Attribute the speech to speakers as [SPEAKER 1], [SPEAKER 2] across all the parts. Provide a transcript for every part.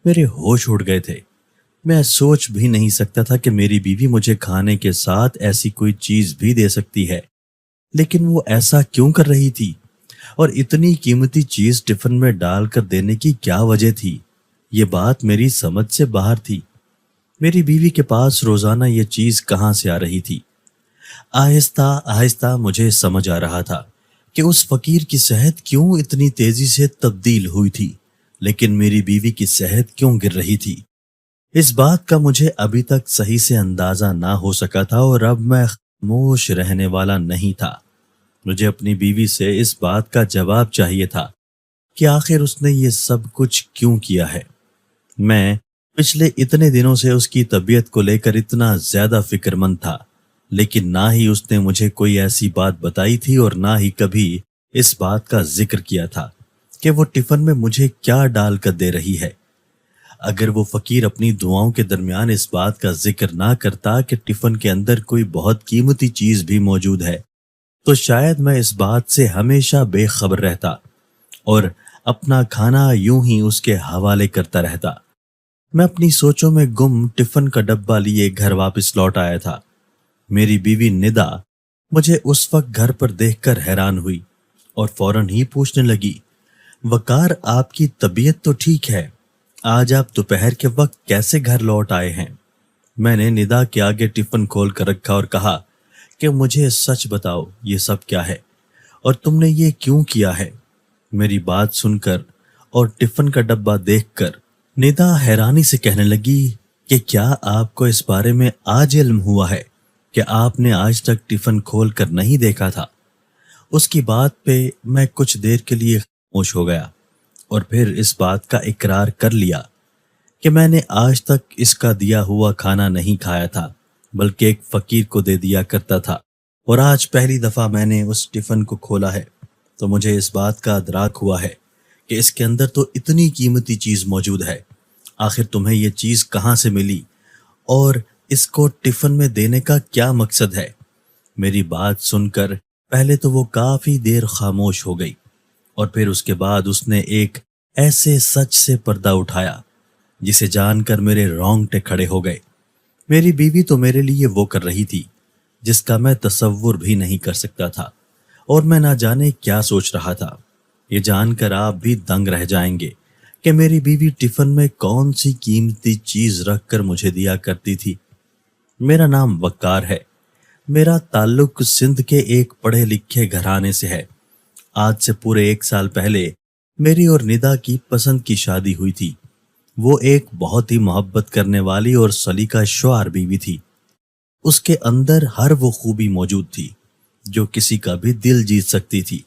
[SPEAKER 1] میرے ہوش اڑ گئے تھے۔ میں سوچ بھی نہیں سکتا تھا کہ میری بیوی مجھے کھانے کے ساتھ ایسی کوئی چیز بھی دے سکتی ہے، لیکن وہ ایسا کیوں کر رہی تھی؟ اور اتنی قیمتی چیز ٹفن میں ڈال کر دینے کی کیا وجہ تھی؟ یہ بات میری سمجھ سے باہر تھی۔ میری بیوی کے پاس روزانہ یہ چیز کہاں سے آ رہی تھی؟ آہستہ آہستہ مجھے سمجھ آ رہا تھا کہ اس فقیر کی صحت کیوں اتنی تیزی سے تبدیل ہوئی تھی، لیکن میری بیوی کی صحت کیوں گر رہی تھی؟ اس بات کا مجھے ابھی تک صحیح سے اندازہ نہ ہو سکا تھا، اور اب میں خاموش رہنے والا نہیں تھا۔ مجھے اپنی بیوی سے اس بات کا جواب چاہیے تھا کہ آخر اس نے یہ سب کچھ کیوں کیا ہے۔ میں پچھلے اتنے دنوں سے اس کی طبیعت کو لے کر اتنا زیادہ فکر مند تھا، لیکن نہ ہی اس نے مجھے کوئی ایسی بات بتائی تھی اور نہ ہی کبھی اس بات کا ذکر کیا تھا کہ وہ ٹفن میں مجھے کیا ڈال کر دے رہی ہے۔ اگر وہ فقیر اپنی دعاؤں کے درمیان اس بات کا ذکر نہ کرتا کہ ٹفن کے اندر کوئی بہت قیمتی چیز بھی موجود ہے، تو شاید میں اس بات سے ہمیشہ بے خبر رہتا اور اپنا کھانا یوں ہی اس کے حوالے کرتا رہتا۔ میں اپنی سوچوں میں گم ٹفن کا ڈبہ لیے گھر واپس لوٹ آیا تھا۔ میری بیوی ندا مجھے اس وقت گھر پر دیکھ کر حیران ہوئی اور فوراً ہی پوچھنے لگی، وقار، آپ کی طبیعت تو ٹھیک ہے، آج آپ دوپہر کے وقت کیسے گھر لوٹ آئے ہیں؟ میں نے ندا کے آگے ٹفن کھول کر رکھا اور کہا کہ مجھے سچ بتاؤ، یہ سب کیا ہے اور تم نے یہ کیوں کیا ہے؟ میری بات سن کر اور ٹفن کا ڈبہ دیکھ کر ندا حیرانی سے کہنے لگی کہ کیا آپ کو اس بارے میں آج علم ہوا ہے کہ آپ نے آج تک ٹفن کھول کر نہیں دیکھا تھا؟ اس کی بات پہ میں کچھ دیر کے لیے خاموش ہو گیا اور پھر اس بات کا اقرار کر لیا کہ میں نے آج تک اس کا دیا ہوا کھانا نہیں کھایا تھا، بلکہ ایک فقیر کو دے دیا کرتا تھا، اور آج پہلی دفعہ میں نے اس ٹفن کو کھولا ہے تو مجھے اس بات کا ادراک ہوا ہے کہ اس کے اندر تو اتنی قیمتی چیز موجود ہے۔ آخر تمہیں یہ چیز کہاں سے ملی اور اس کو ٹفن میں دینے کا کیا مقصد ہے؟ میری بات سن کر پہلے تو وہ کافی دیر خاموش ہو گئی، اور پھر اس کے بعد اس نے ایک ایسے سچ سے پردہ اٹھایا جسے جان کر میرے رونگٹے کھڑے ہو گئے۔ میری بیوی تو میرے لیے وہ کر رہی تھی جس کا میں تصور بھی نہیں کر سکتا تھا، اور میں نہ جانے کیا سوچ رہا تھا۔ یہ جان کر آپ بھی دنگ رہ جائیں گے کہ میری بیوی ٹفن میں کون سی قیمتی چیز رکھ کر مجھے دیا کرتی تھی۔ میرا نام وقار ہے۔ میرا تعلق سندھ کے ایک پڑھے لکھے گھرانے سے ہے۔ آج سے پورے 1 سال پہلے میری اور ندا کی پسند کی شادی ہوئی تھی۔ وہ ایک بہت ہی محبت کرنے والی اور سلیقہ شعار بیوی تھی۔ اس کے اندر ہر وہ خوبی موجود تھی جو کسی کا بھی دل جیت سکتی تھی،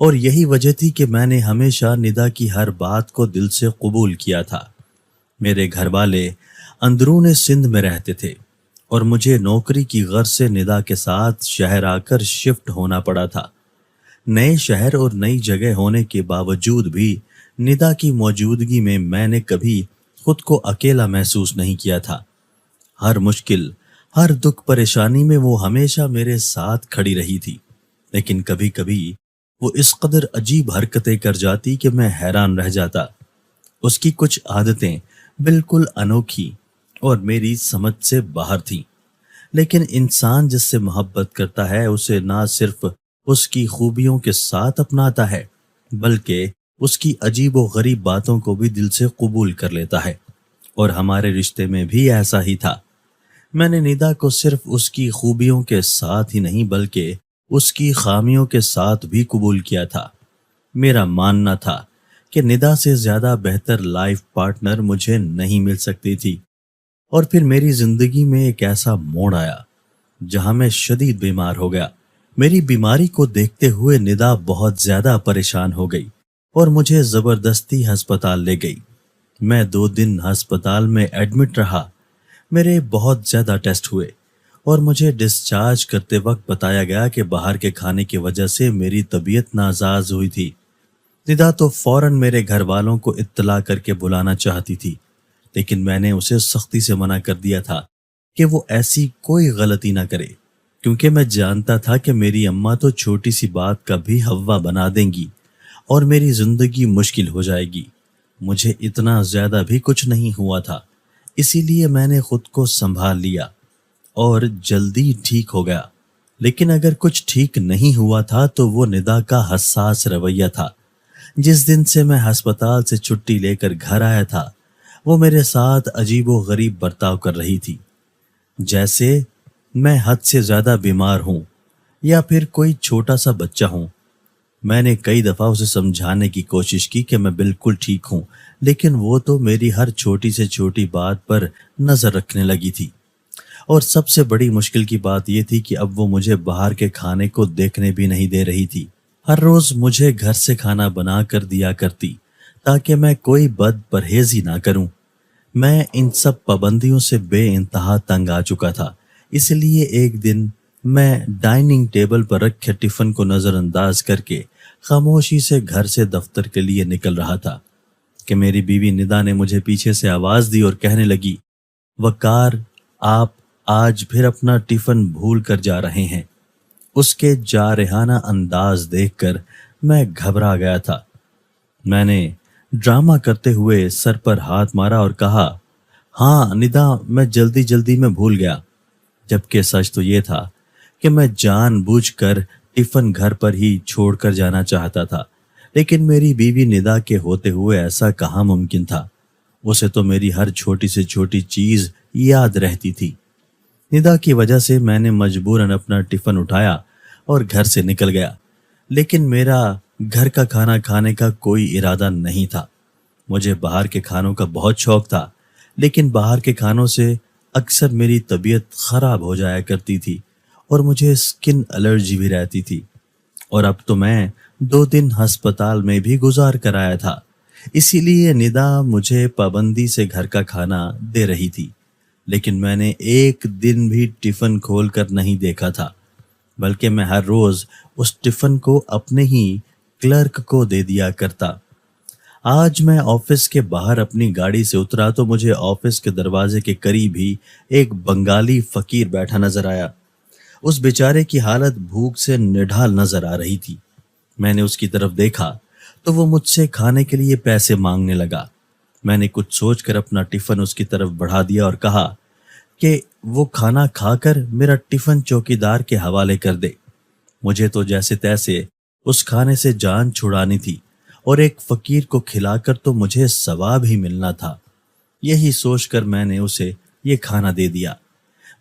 [SPEAKER 1] اور یہی وجہ تھی کہ میں نے ہمیشہ ندا کی ہر بات کو دل سے قبول کیا تھا۔ میرے گھر والے اندرون سندھ میں رہتے تھے اور مجھے نوکری کی غرض سے ندا کے ساتھ شہر آ کر شفٹ ہونا پڑا تھا۔ نئے شہر اور نئی جگہ ہونے کے باوجود بھی ندا کی موجودگی میں میں نے کبھی خود کو اکیلا محسوس نہیں کیا تھا۔ ہر مشکل، ہر دکھ پریشانی میں وہ ہمیشہ میرے ساتھ کھڑی رہی تھی، لیکن کبھی کبھی وہ اس قدر عجیب حرکتیں کر جاتی کہ میں حیران رہ جاتا۔ اس کی کچھ عادتیں بالکل انوکھی اور میری سمجھ سے باہر تھیں، لیکن انسان جس سے محبت کرتا ہے اسے نہ صرف اس کی خوبیوں کے ساتھ اپناتا ہے بلکہ اس کی عجیب و غریب باتوں کو بھی دل سے قبول کر لیتا ہے، اور ہمارے رشتے میں بھی ایسا ہی تھا۔ میں نے ندا کو صرف اس کی خوبیوں کے ساتھ ہی نہیں بلکہ اس کی خامیوں کے ساتھ بھی قبول کیا تھا۔ میرا ماننا تھا کہ ندا سے زیادہ بہتر لائف پارٹنر مجھے نہیں مل سکتی تھی، اور پھر میری زندگی میں ایک ایسا موڑ آیا جہاں میں شدید بیمار ہو گیا۔ میری بیماری کو دیکھتے ہوئے ندا بہت زیادہ پریشان ہو گئی اور مجھے زبردستی ہسپتال لے گئی۔ میں 2 دن ہسپتال میں ایڈمٹ رہا۔ میرے بہت زیادہ ٹیسٹ ہوئے اور مجھے ڈسچارج کرتے وقت بتایا گیا کہ باہر کے کھانے کی وجہ سے میری طبیعت ناساز ہوئی تھی۔ ندا تو فوراً میرے گھر والوں کو اطلاع کر کے بلانا چاہتی تھی، لیکن میں نے اسے سختی سے منع کر دیا تھا کہ وہ ایسی کوئی غلطی نہ کرے، کیونکہ میں جانتا تھا کہ میری اماں تو چھوٹی سی بات کا بھی ہوا بنا دیں گی اور میری زندگی مشکل ہو جائے گی۔ मुझे इतना ज्यादा भी कुछ नहीं हुआ था, इसीलिए मैंने खुद को संभाल लिया और जल्दी ठीक हो गया। लेकिन अगर कुछ ठीक नहीं हुआ था तो वो निदा का हसास रवैया था। जिस दिन से मैं अस्पताल से छुट्टी लेकर घर आया था, वो मेरे साथ अजीबो गरीब बर्ताव कर रही थी, जैसे मैं हद से ज्यादा बीमार हूं या फिर कोई छोटा सा बच्चा हूं। मैंने कई दफा उसे समझाने की कोशिश की कि मैं बिल्कुल ठीक हूं, लेकिन वो तो मेरी हर छोटी से छोटी बात पर नजर रखने लगी थी। और सबसे बड़ी मुश्किल की बात यह थी कि अब वो मुझे बाहर के खाने को देखने भी नहीं दे रही थी। हर रोज मुझे घर से खाना बना कर दिया करती, ताकि मैं कोई बद परहेजी ना करूं। मैं इन सब पाबंदियों से बेइंतहा तंग आ चुका था। इसलिए एक दिन मैं डाइनिंग टेबल पर रखे टिफिन को नजरअंदाज करके खामोशी से घर से दफ्तर के लिए निकल रहा था कि मेरी बीवी निदा ने मुझे पीछे से आवाज दी और कहने लगी, वकार, आप आज फिर अपना टिफिन भूल कर जा रहे हैं। उसके जारहाना अंदाज देखकर मैं घबरा गया था। मैंने ड्रामा करते हुए सर पर हाथ मारा और कहा, हाँ निदा, मैं जल्दी जल्दी में भूल गया। जबकि सच तो ये था कि मैं जानबूझकर टिफिन घर पर ही छोड़कर जाना चाहता था, लेकिन मेरी बीवी निदा के होते हुए ऐसा कहाँ मुमकिन था। उसे तो मेरी हर छोटी से छोटी चीज याद रहती थी। निदा की वजह से मैंने मजबूरन अपना टिफिन उठाया और घर से निकल गया, लेकिन मेरा घर का खाना खाने का कोई इरादा नहीं था। मुझे बाहर के खानों का बहुत शौक था, लेकिन बाहर के खानों से अक्सर मेरी तबीयत खराब हो जाया करती थी और मुझे स्किन एलर्जी भी रहती थी। और अब तो मैं 2 दिन अस्पताल में भी गुजार कर आया था, इसीलिए निदा मुझे पाबंदी से घर का खाना दे रही थी। लेकिन मैंने एक दिन भी टिफिन खोल कर नहीं देखा था, बल्कि मैं हर रोज उस टिफिन को अपने ही क्लर्क को दे दिया करता। आज मैं ऑफिस के बाहर अपनी गाड़ी से उतरा तो मुझे ऑफिस के दरवाजे के करीब ही एक बंगाली फकीर बैठा नजर आया। उस बेचारे की हालत भूख से निढाल नजर आ रही थी। मैंने उसकी तरफ देखा तो वो मुझसे खाने के लिए पैसे मांगने लगा। मैंने कुछ सोचकर अपना टिफिन उसकी तरफ बढ़ा दिया और कहा कि वो खाना खाकर मेरा टिफिन चौकीदार के हवाले कर दे। मुझे तो जैसे तैसे उस खाने से जान छुड़ानी थी और एक फकीर को खिलाकर तो मुझे सवाब ही मिलना था। यही सोचकर मैंने उसे ये खाना दे दिया।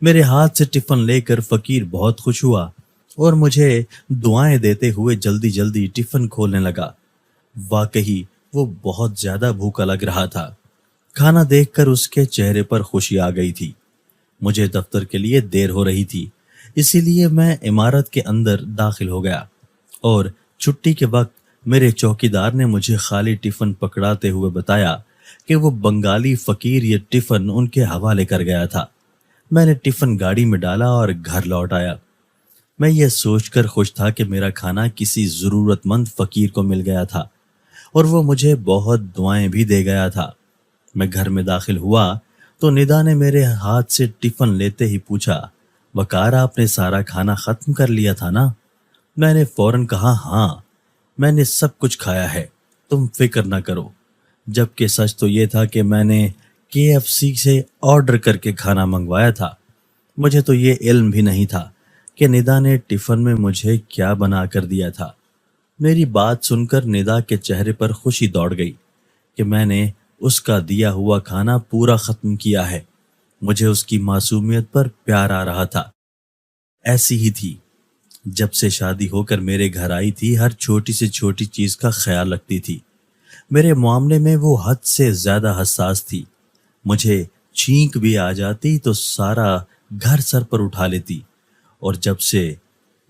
[SPEAKER 1] मेरे हाथ से टिफिन लेकर फकीर बहुत खुश हुआ और मुझे दुआएं देते हुए जल्दी जल्दी टिफिन खोलने लगा। वाकई वो बहुत ज्यादा भूखा लग रहा था। खाना देखकर उसके चेहरे पर खुशी आ गई थी। मुझे दफ्तर के लिए देर हो रही थी, इसीलिए मैं इमारत के अंदर दाखिल हो गया और छुट्टी के वक्त मेरे चौकीदार ने मुझे खाली टिफिन पकड़ाते हुए बताया कि वो बंगाली फकीर ये टिफिन उनके हवाले कर गया था। मैंने टिफिन गाड़ी में डाला और घर लौट आया। मैं ये सोचकर खुश था कि मेरा खाना किसी जरूरतमंद फकीर को मिल गया था और वो मुझे बहुत दुआएं भी दे गया था। मैं घर में दाखिल हुआ तो निदा ने मेरे हाथ से टिफिन लेते ही पूछा, वकार, आपने सारा खाना खत्म कर लिया था ना? मैंने फौरन कहा, हाँ, मैंने सब कुछ खाया है, तुम फिक्र ना करो। जबकि सच तो ये था कि मैंने KFC से ऑर्डर करके खाना मंगवाया था। मुझे तो ये इल्म भी नहीं था कि निदा ने टिफिन में मुझे क्या बना कर दिया था। मेरी बात सुनकर निदा के चेहरे पर खुशी दौड़ गई कि मैंने उसका दिया हुआ खाना पूरा खत्म किया है। मुझे उसकी मासूमियत पर प्यार आ रहा था। ऐसी ही थी जब से शादी होकर मेरे घर आई थी। हर छोटी से छोटी चीज का ख्याल रखती थी। मेरे मामले में वो हद से ज्यादा हसास थी। मुझे छींक भी आ जाती तो सारा घर सर पर उठा लेती। और जब से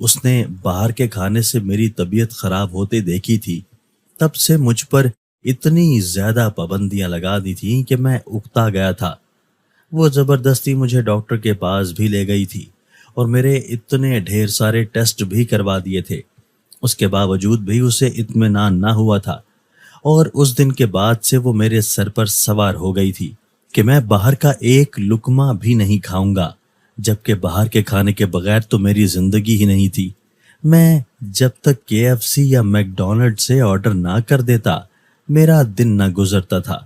[SPEAKER 1] उसने बाहर के खाने से मेरी तबीयत खराब होते देखी थी, तब से मुझ पर इतनी ज्यादा पाबंदियां लगा दी थी कि मैं उकता गया था। वो जबरदस्ती मुझे डॉक्टर के पास भी ले गई थी और मेरे इतने ढेर सारे टेस्ट भी करवा दिए थे। उसके बावजूद भी उसे इत्मीनान ना हुआ था और उस दिन के बाद से वो मेरे सर पर सवार हो गई थी कि मैं बाहर का एक लुकमा भी नहीं खाऊंगा, जबकि बाहर के खाने के बगैर तो मेरी जिंदगी ही नहीं थी। मैं जब तक KFC या मैकडोनल्ड से ऑर्डर ना कर देता, میرا دن نہ گزرتا تھا،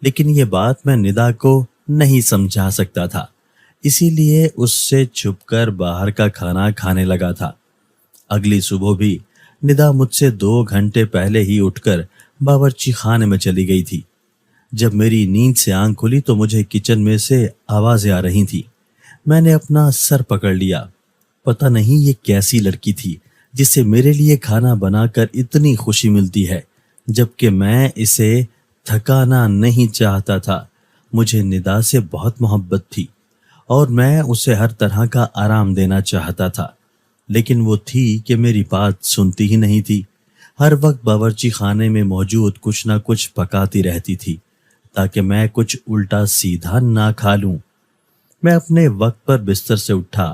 [SPEAKER 1] لیکن یہ بات میں ندا کو نہیں سمجھا سکتا تھا، اسی لیے اس سے چھپ کر باہر کا کھانا کھانے لگا تھا۔ اگلی صبح بھی ندا مجھ سے 2 گھنٹے پہلے ہی اٹھ کر باورچی خانے میں چلی گئی تھی۔ جب میری نیند سے آنکھ کھلی تو مجھے کچن میں سے آوازیں آ رہی تھیں۔ میں نے اپنا سر پکڑ لیا۔ پتہ نہیں یہ کیسی لڑکی تھی جس سے میرے لیے کھانا بنا کر اتنی خوشی ملتی ہے، جبکہ میں اسے تھکانا نہیں چاہتا تھا۔ مجھے ندا سے بہت محبت تھی اور میں اسے ہر طرح کا آرام دینا چاہتا تھا، لیکن وہ تھی کہ میری بات سنتی ہی نہیں تھی۔ ہر وقت باورچی خانے میں موجود کچھ نہ کچھ پکاتی رہتی تھی تاکہ میں کچھ الٹا سیدھا نہ کھا لوں۔ میں اپنے وقت پر بستر سے اٹھا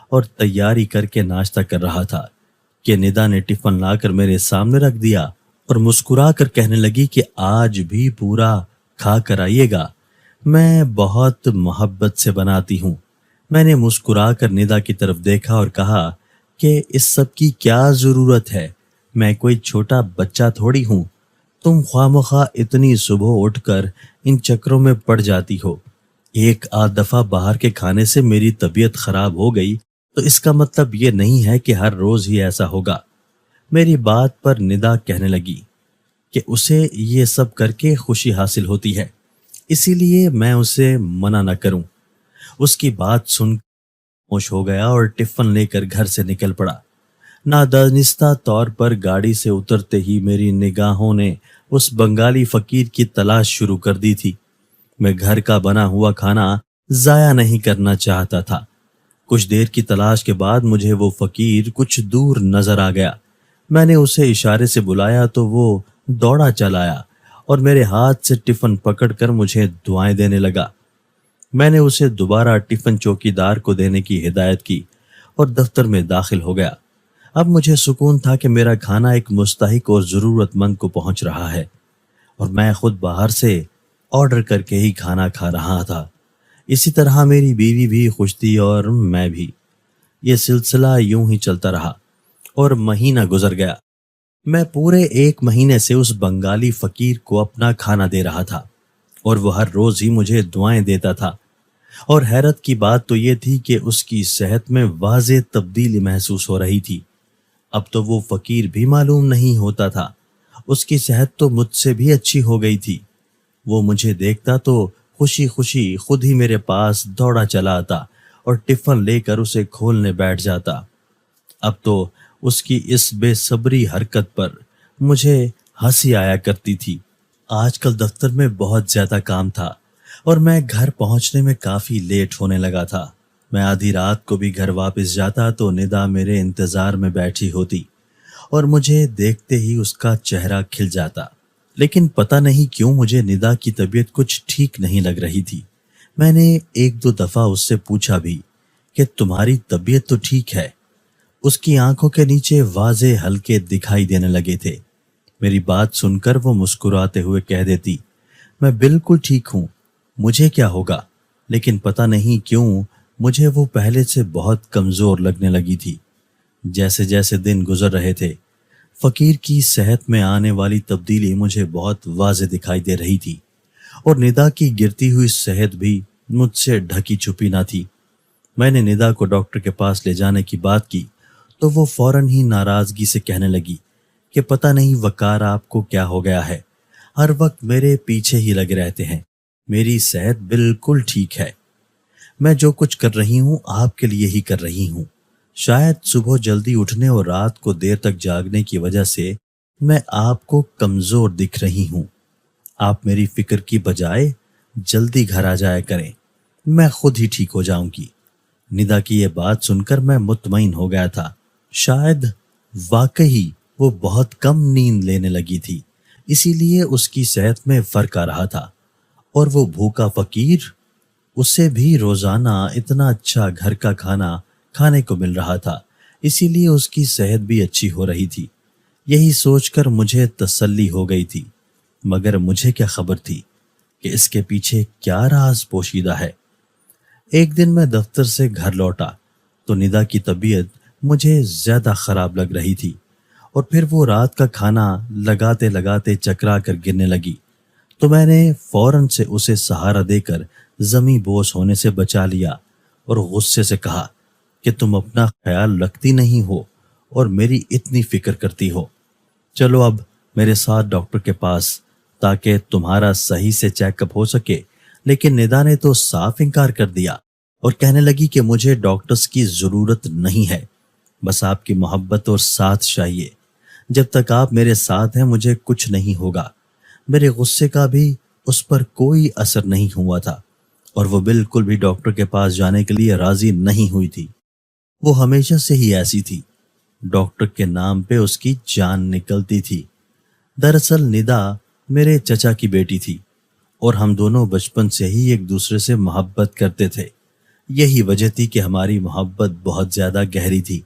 [SPEAKER 1] اور تیاری کر کے ناشتہ کر رہا تھا کہ ندا نے ٹفن لا کر میرے سامنے رکھ دیا اور مسکرا کر کہنے لگی کہ آج بھی پورا کھا کر آئیے گا، میں بہت محبت سے بناتی ہوں۔ میں نے مسکرا کر ندا کی طرف دیکھا اور کہا کہ اس سب کی کیا ضرورت ہے، میں کوئی چھوٹا بچہ تھوڑی ہوں، تم خواہ مخواہ اتنی صبح اٹھ کر ان چکروں میں پڑ جاتی ہو۔ ایک آدھ دفعہ باہر کے کھانے سے میری طبیعت خراب ہو گئی تو اس کا مطلب یہ نہیں ہے کہ ہر روز ہی ایسا ہوگا۔ میری بات پر ندا کہنے لگی کہ اسے یہ سب کر کے خوشی حاصل ہوتی ہے، اسی لیے میں اسے منع نہ کروں۔ اس کی بات سن خاموش ہو گیا اور ٹفن لے کر گھر سے نکل پڑا۔ نادانستہ طور پر گاڑی سے اترتے ہی میری نگاہوں نے اس بنگالی فقیر کی تلاش شروع کر دی تھی۔ میں گھر کا بنا ہوا کھانا ضائع نہیں کرنا چاہتا تھا۔ کچھ دیر کی تلاش کے بعد مجھے وہ فقیر کچھ دور نظر آ گیا۔ میں نے اسے اشارے سے بلایا تو وہ دوڑا چلا آیا اور میرے ہاتھ سے ٹفن پکڑ کر مجھے دعائیں دینے لگا۔ میں نے اسے دوبارہ ٹفن چوکیدار کو دینے کی ہدایت کی اور دفتر میں داخل ہو گیا۔ اب مجھے سکون تھا کہ میرا کھانا ایک مستحق اور ضرورت مند کو پہنچ رہا ہے اور میں خود باہر سے آرڈر کر کے ہی کھانا کھا رہا تھا۔ اسی طرح میری بیوی بھی خوش تھی اور میں بھی۔ یہ سلسلہ یوں ہی چلتا رہا اور مہینہ گزر گیا۔ میں پورے 1 مہینے سے اس بنگالی فقیر کو اپنا کھانا دے رہا تھا اور وہ ہر روز ہی مجھے دعائیں دیتا تھا، اور حیرت کی بات تو یہ تھی کہ اس کی صحت میں واضح تبدیلی محسوس ہو رہی تھی۔ اب تو وہ فقیر بھی معلوم نہیں ہوتا تھا، اس کی صحت تو مجھ سے بھی اچھی ہو گئی تھی۔ وہ مجھے دیکھتا تو خوشی خوشی خود ہی میرے پاس دوڑا چلا آتا اور ٹفن لے کر اسے کھولنے بیٹھ جاتا۔ اب تو اس کی اس بے صبری حرکت پر مجھے ہنسی آیا کرتی تھی۔ آج کل دفتر میں بہت زیادہ کام تھا اور میں گھر پہنچنے میں کافی لیٹ ہونے لگا تھا۔ میں آدھی رات کو بھی گھر واپس جاتا تو ندا میرے انتظار میں بیٹھی ہوتی اور مجھے دیکھتے ہی اس کا چہرہ کھل جاتا۔ لیکن پتہ نہیں کیوں مجھے ندا کی طبیعت کچھ ٹھیک نہیں لگ رہی تھی۔ میں نے 1-2 دفعہ اس سے پوچھا بھی کہ تمہاری طبیعت تو ٹھیک ہے۔ اس کی آنکھوں کے نیچے واضح ہلکے دکھائی دینے لگے تھے۔ میری بات سن کر وہ مسکراتے ہوئے کہہ دیتی، میں بالکل ٹھیک ہوں، مجھے کیا ہوگا؟ لیکن پتہ نہیں کیوں مجھے وہ پہلے سے بہت کمزور لگنے لگی تھی۔ جیسے جیسے دن گزر رہے تھے، فقیر کی صحت میں آنے والی تبدیلی مجھے بہت واضح دکھائی دے رہی تھی، اور ندا کی گرتی ہوئی صحت بھی مجھ سے ڈھکی چھپی نہ تھی۔ میں نے ندا کو ڈاکٹر کے پاس لے جانے کی بات کی تو وہ فوراً ہی ناراضگی سے کہنے لگی کہ پتہ نہیں وقار آپ کو کیا ہو گیا ہے، ہر وقت میرے پیچھے ہی لگے رہتے ہیں، میری صحت بالکل ٹھیک ہے، میں جو کچھ کر رہی ہوں آپ کے لیے ہی کر رہی ہوں۔ شاید صبح جلدی اٹھنے اور رات کو دیر تک جاگنے کی وجہ سے میں آپ کو کمزور دکھ رہی ہوں۔ آپ میری فکر کی بجائے جلدی گھر آ جایا کریں، میں خود ہی ٹھیک ہو جاؤں گی۔ ندا کی یہ بات سن کر میں مطمئن ہو گیا تھا۔ شاید واقعی وہ بہت کم نیند لینے لگی تھی، اسی لیے اس کی صحت میں فرق آ رہا تھا، اور وہ بھوکا فقیر، اسے بھی روزانہ اتنا اچھا گھر کا کھانا کھانے کو مل رہا تھا، اسی لیے اس کی صحت بھی اچھی ہو رہی تھی۔ یہی سوچ کر مجھے تسلی ہو گئی تھی، مگر مجھے کیا خبر تھی کہ اس کے پیچھے کیا راز پوشیدہ ہے۔ ایک دن میں دفتر سے گھر لوٹا تو ندا کی طبیعت مجھے زیادہ خراب لگ رہی تھی और फिर वो रात का खाना लगाते लगाते चकरा कर गिरने लगी। तो मैंने फौरन से उसे सहारा देकर जमी बोस होने से बचा लिया और गुस्से से कहा कि तुम अपना ख्याल रखती नहीं हो और मेरी इतनी फिक्र करती हो। चलो अब मेरे साथ डॉक्टर के पास, ताकि तुम्हारा सही से चेकअप हो सके। लेकिन निदा ने तो साफ इनकार कर दिया और कहने लगी कि मुझे डॉक्टर्स की जरूरत नहीं है, बस आपकी मोहब्बत और साथ चाहिए। जब तक आप मेरे साथ हैं मुझे कुछ नहीं होगा। मेरे गुस्से का भी उस पर कोई असर नहीं हुआ था और वो बिल्कुल भी डॉक्टर के पास जाने के लिए राजी नहीं हुई थी। वो हमेशा से ही ऐसी थी। डॉक्टर के नाम पे उसकी जान निकलती थी। दरअसल निदा मेरे चचा की बेटी थी और हम दोनों बचपन से ही एक दूसरे से मोहब्बत करते थे। यही वजह थी कि हमारी मोहब्बत बहुत ज्यादा गहरी थी।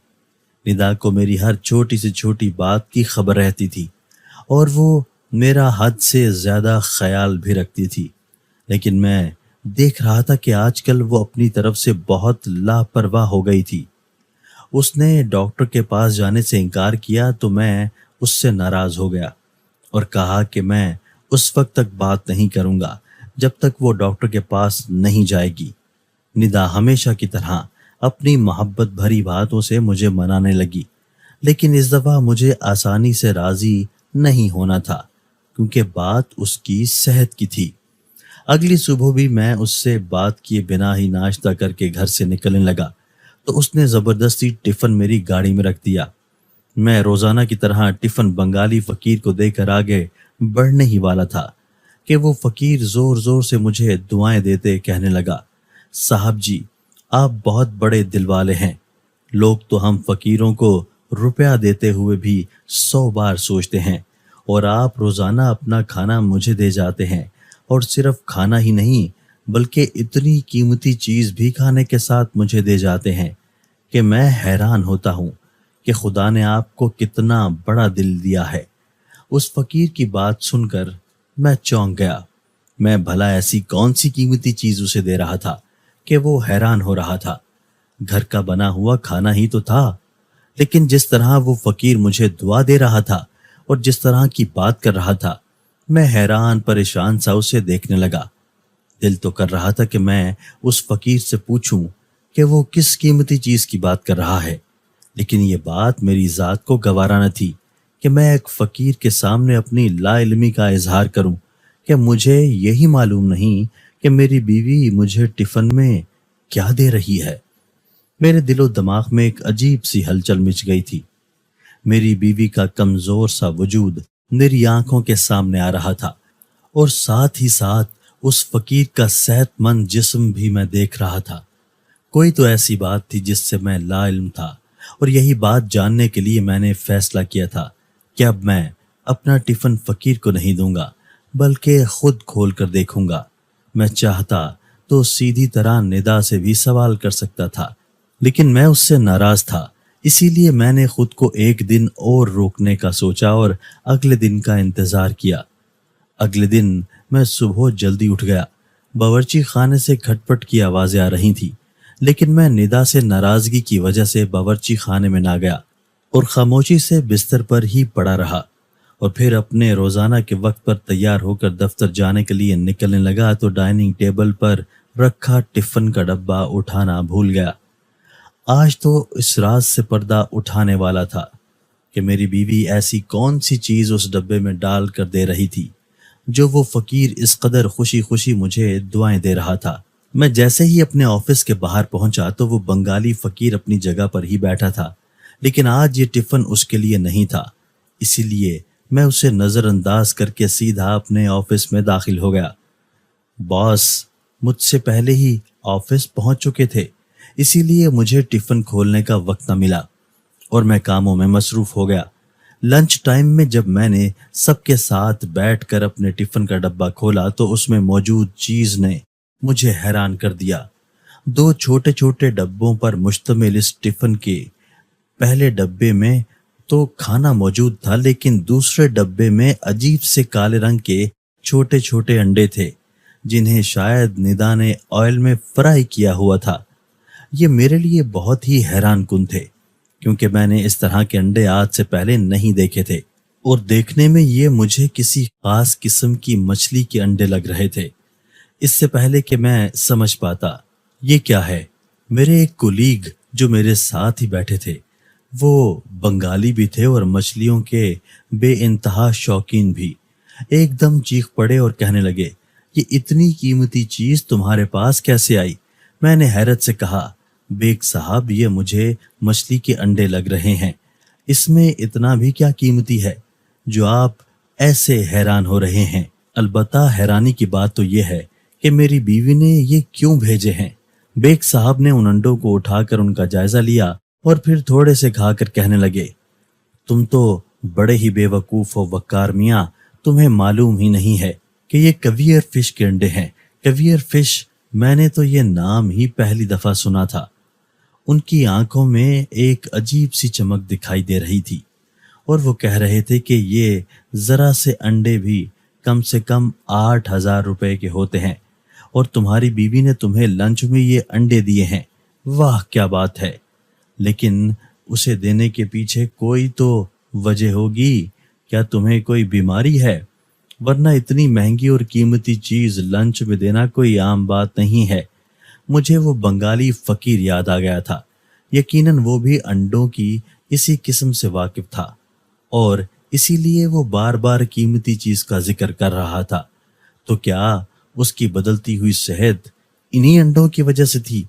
[SPEAKER 1] निदा को मेरी हर छोटी से छोटी बात की खबर रहती थी और वो मेरा हद से ज्यादा ख्याल भी रखती थी। लेकिन मैं देख रहा था कि आजकल वो अपनी तरफ से बहुत लापरवाह हो गई थी। उसने डॉक्टर के पास जाने से इनकार किया तो मैं उससे नाराज हो गया और कहा कि मैं उस वक्त तक बात नहीं करूंगा जब तक वो डॉक्टर के पास नहीं जाएगी। निदा हमेशा की तरह अपनी मोहब्बत भरी बातों से मुझे मनाने लगी, लेकिन इस दफा मुझे आसानी से राजी नहीं होना था क्योंकि बात उसकी सेहत की थी। अगली सुबह भी मैं उससे बात किए बिना ही नाश्ता करके घर से निकलने लगा तो उसने जबरदस्ती टिफिन मेरी गाड़ी में रख दिया। मैं रोजाना की तरह टिफिन बंगाली फकीर को देकर आगे बढ़ने ही वाला था कि वो फकीर जोर जोर से मुझे दुआएं देते कहने लगा, साहब जी, आप बहुत बड़े दिल वाले हैं। लोग तो हम फकीरों को रुपया देते हुए भी 100 बार सोचते हैं और आप रोजाना अपना खाना मुझे दे जाते हैं और सिर्फ खाना ही नहीं बल्कि इतनी कीमती चीज भी खाने के साथ मुझे दे जाते हैं कि मैं हैरान होता हूँ कि खुदा ने आपको कितना बड़ा दिल दिया है। उस फकीर की बात सुनकर मैं चौंक गया। मैं भला ऐसी कौन सी कीमती चीज उसे दे रहा था कि वो हैरान हो रहा था। घर का बना हुआ खाना ही तो था। लेकिन जिस तरह वो फकीर मुझे दुआ दे रहा था और जिस तरह की बात कर रहा था, मैं हैरान परेशान सा उसे देखने लगा। दिल तो कर रहा था कि मैं उस फकीर से पूछूं कि वो किस कीमती चीज की बात कर रहा है, लेकिन ये बात मेरी जात को गवारा न थी कि मैं एक फकीर के सामने अपनी लाइल्मी का इजहार करूं कि मुझे यही मालूम नहीं कि मेरी बीवी मुझे टिफिन में क्या दे रही है। मेरे दिलो दिमाग में एक अजीब सी हलचल मच गई थी। मेरी बीवी का कमजोर सा वजूद मेरी आंखों के सामने आ रहा था और साथ ही साथ उस फकीर का सेहतमंद जिस्म भी मैं देख रहा था। कोई तो ऐसी बात थी जिससे मैं लाइल्म था और यही बात जानने के लिए मैंने फैसला किया था कि अब मैं अपना टिफिन फकीर को नहीं दूंगा बल्कि खुद खोल कर देखूंगा। मैं चाहता तो सीधी तरह निदा से भी सवाल कर सकता था, लेकिन मैं उससे नाराज था। इसीलिए मैंने खुद को एक दिन और रोकने का सोचा और अगले दिन का इंतजार किया। अगले दिन मैं सुबह जल्दी उठ गया। बावर्ची खाने से खटपट की आवाजें आ रही थी, लेकिन मैं निदा से नाराजगी की वजह से बावर्ची खाने में ना गया और खामोशी से बिस्तर पर ही पड़ा रहा। और फिर अपने रोजाना के वक्त पर तैयार होकर दफ्तर जाने के लिए निकलने लगा तो डाइनिंग टेबल पर रखा टिफिन का डब्बा उठाना भूल गया। आज तो इस राज से पर्दा उठाने वाला था कि मेरी बीवी ऐसी कौन सी चीज उस डब्बे में डाल कर दे रही थी जो वो फकीर इस कदर खुशी खुशी मुझे दुआएं दे रहा था। मैं जैसे ही अपने ऑफिस के बाहर पहुंचा तो वो बंगाली फकीर अपनी जगह पर ही बैठा था, लेकिन आज ये टिफिन उसके लिए नहीं था। इसीलिए मैं उसे नजरअंदाज करके सीधा अपने ऑफिस में दाखिल हो गया। बॉस मुझसे पहले ही ऑफिस पहुंच चुके थे, इसीलिए मुझे टिफिन खोलने का वक्त न मिला और मैं कामों में मसरूफ हो गया। लंच टाइम में जब मैंने सबके साथ बैठकर अपने टिफिन का डब्बा खोला तो उसमें मौजूद चीज ने मुझे हैरान कर दिया। 2 छोटे छोटे डब्बों पर मुश्तमिल इस टिफिन के पहले डब्बे में तो खाना मौजूद था, लेकिन दूसरे डब्बे में अजीब से काले रंग के छोटे छोटे अंडे थे जिन्हें शायद निदा ने ऑयल में फ्राई किया हुआ था। ये मेरे लिए बहुत ही हैरान कुन थे क्योंकि मैंने इस तरह के अंडे आज से पहले नहीं देखे थे और देखने में ये मुझे किसी खास किस्म की मछली के अंडे लग रहे थे। इससे पहले कि मैं समझ पाता ये क्या है, मेरे एक कोलीग जो मेरे साथ ही बैठे थे वो बंगाली भी थे और मछलियों के बेइंतहा शौकीन भी, एकदम चीख पड़े और कहने लगे, ये इतनी कीमती चीज तुम्हारे पास कैसे आई? मैंने हैरत से कहा, बेग साहब ये मुझे मछली के अंडे लग रहे हैं, इसमें इतना भी क्या कीमती है जो आप ऐसे हैरान हो रहे हैं? अलबत्ता हैरानी की बात तो ये है कि मेरी बीवी ने ये क्यों भेजे हैं। बेग साहब ने उन अंडों को उठाकर उनका जायजा लिया और फिर थोड़े से खाकर कहने लगे, तुम तो बड़े ही बेवकूफ हो वक्कार मियाँ, तुम्हें मालूम ही नहीं है कि ये कवियर फिश के अंडे हैं। कवियर फिश, मैंने तो ये नाम ही पहली दफा सुना था। उनकी आंखों में एक अजीब सी चमक दिखाई दे रही थी और वो कह रहे थे कि ये जरा से अंडे भी कम से कम 8,000 रुपए के होते हैं और तुम्हारी बीवी ने तुम्हें लंच में ये अंडे दिए हैं। वाह क्या बात है, लेकिन उसे देने के पीछे कोई तो वजह होगी। क्या तुम्हें कोई बीमारी है? वरना इतनी महंगी और कीमती चीज लंच में देना कोई आम बात नहीं है। मुझे वो बंगाली फकीर याद आ गया था। यकीनन वो भी अंडों की इसी किस्म से वाकिफ था और इसीलिए वो बार बार कीमती चीज का जिक्र कर रहा था। तो क्या उसकी बदलती हुई सेहत इन्हीं अंडों की वजह से थी?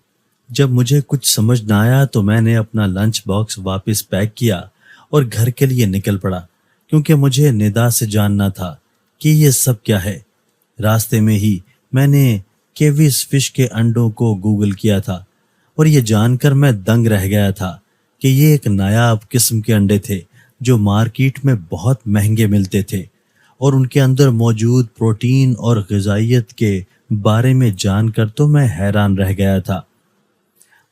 [SPEAKER 1] जब मुझे कुछ समझ न आया तो मैंने अपना लंच बॉक्स वापस पैक किया और घर के लिए निकल पड़ा, क्योंकि मुझे निदा से जानना था कि ये सब क्या है। रास्ते में ही मैंने केविस फिश के अंडों को गूगल किया था और ये जानकर मैं दंग रह गया था कि ये एक नायाब किस्म के अंडे थे जो मार्केट में बहुत महंगे मिलते थे और उनके अंदर मौजूद प्रोटीन और ग़िज़ाइयत के बारे में जानकर तो मैं हैरान रह गया था।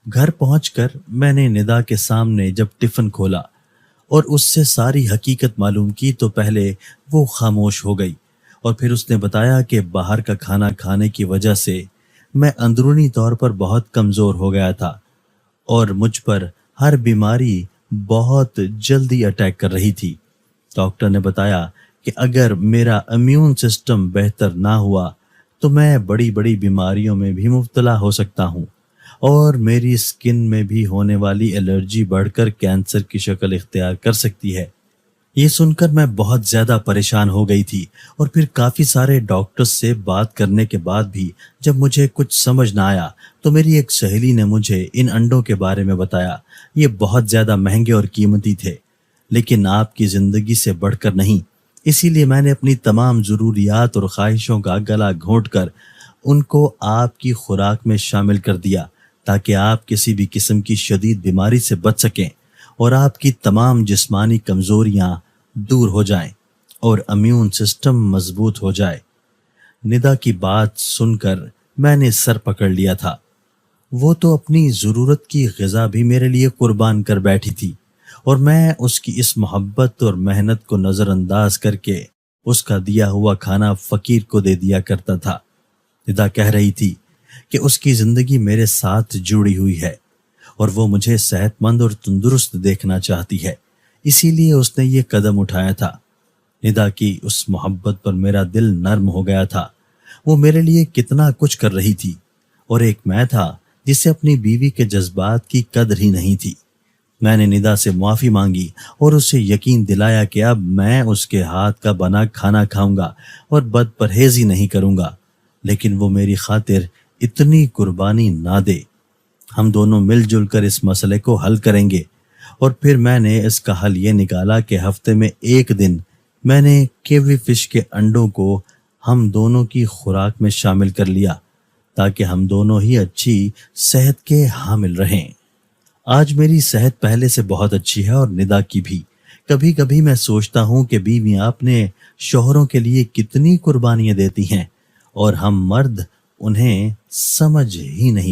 [SPEAKER 1] घर पहुंचकर मैंने निदा के सामने जब टिफ़िन खोला और उससे सारी हकीकत मालूम की तो पहले वो खामोश हो गई और फिर उसने बताया कि बाहर का खाना खाने की वजह से मैं अंदरूनी तौर पर बहुत कमज़ोर हो गया था और मुझ पर हर बीमारी बहुत जल्दी अटैक कर रही थी। डॉक्टर ने बताया कि अगर मेरा इम्यून सिस्टम बेहतर ना हुआ तो मैं बड़ी बड़ी बीमारियों में भी मुब्तला हो सकता हूँ और मेरी स्किन में भी होने वाली एलर्जी बढ़कर कैंसर की शक्ल इख्तियार कर सकती है। ये सुनकर मैं बहुत ज़्यादा परेशान हो गई थी और फिर काफ़ी सारे डॉक्टर्स से बात करने के बाद भी जब मुझे कुछ समझ ना आया तो मेरी एक सहेली ने मुझे इन अंडों के बारे में बताया। ये बहुत ज़्यादा महंगे और कीमती थे, लेकिन आपकी ज़िंदगी से बढ़कर नहीं। इसीलिए मैंने अपनी तमाम ज़रूरियात और ख्वाहिशों का गला घोंट कर उनको आपकी खुराक में शामिल कर दिया ताकि आप किसी भी किस्म की शदीद बीमारी से बच सकें और आपकी तमाम जिस्मानी कमज़ोरियाँ दूर हो जाएं और इम्यून सिस्टम मजबूत हो जाए। निदा की बात सुनकर मैंने सर पकड़ लिया था। वो तो अपनी ज़रूरत की ग़िज़ा भी मेरे लिए कुर्बान कर बैठी थी और मैं उसकी इस मोहब्बत और मेहनत को नज़रअंदाज करके उसका दिया हुआ खाना फ़कीर को दे दिया करता था। निदा कह रही थी कि उसकी ज़िंदगी मेरे साथ जुड़ी हुई है और वो मुझे सेहतमंद और तंदुरुस्त देखना चाहती है, इसीलिए उसने ये कदम उठाया था। निदा की उस मोहब्बत पर मेरा दिल नर्म हो गया था। वो मेरे लिए कितना कुछ कर रही थी और एक मैं था जिसे अपनी बीवी के जज्बात की कदर ही नहीं थी। मैंने निदा से माफ़ी मांगी और उसे यकीन दिलाया कि अब मैं उसके हाथ का बना खाना खाऊंगा और बदपरहेज़ी नहीं करूंगा, लेकिन वो मेरी खातिर इतनी कुर्बानी ना दे। हम दोनों मिलजुल कर इस मसले को हल करेंगे। और फिर मैंने इसका हल ये निकाला कि हफ्ते में एक दिन मैंने केवी फिश के अंडों को हम दोनों की खुराक में शामिल कर लिया ताकि हम दोनों ही अच्छी सेहत के हामिल रहें। आज मेरी सेहत पहले से बहुत अच्छी है और निदा की भी। कभी कभी मैं सोचता हूँ कि बीवियाँ अपने शौहरों के लिए कितनी कुर्बानियाँ देती हैं और हम मर्द उन्हें समझ ही नहीं